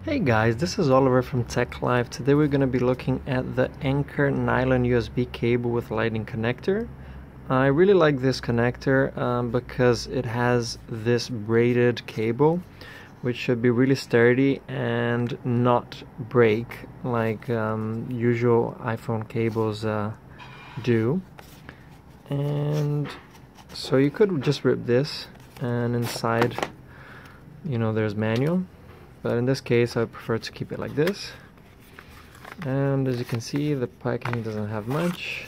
Hey guys, this is Oliver from Tech Life. Today we're going to be looking at the Anker nylon USB cable with lightning connector. I really like this connector because it has this braided cable which should be really sturdy and not break like usual iPhone cables do. And so you could just rip this, and inside, there's manual. But in this case, I prefer to keep it like this. And as you can see, the packing doesn't have much.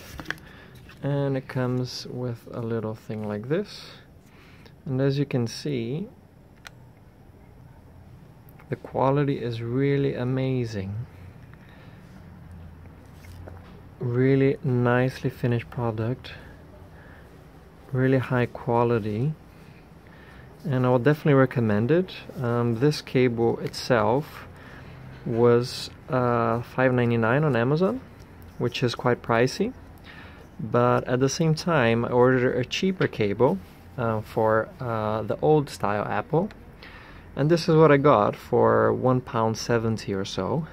And it comes with a little thing like this. And as you can see, the quality is really amazing. Really nicely finished product. Really high quality. And I would definitely recommend it. This cable itself was $5.99 on Amazon, which is quite pricey. But at the same time, I ordered a cheaper cable for the old style Apple. And this is what I got for £1.70 or so.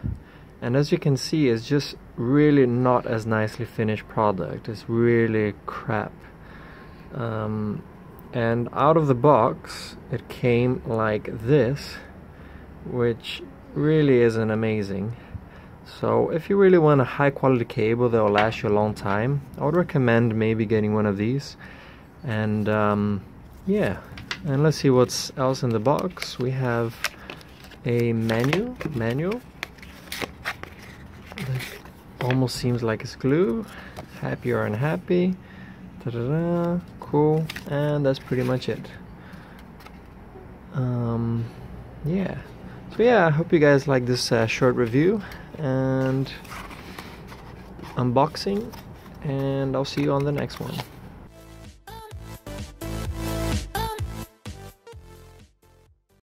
And as you can see, it's just really not as nicely finished product. It's really crap. And out of the box it came like this, which really isn't amazing. So if you really want a high quality cable that will last you a long time, I would recommend maybe getting one of these. And yeah, and let's see what's else in the box. We have a manual that almost seems like it's glue. Happy or unhappy. Ta-da-da. Cool, and that's pretty much it. Yeah, so yeah, I hope you guys like this short review and unboxing, and I'll see you on the next one.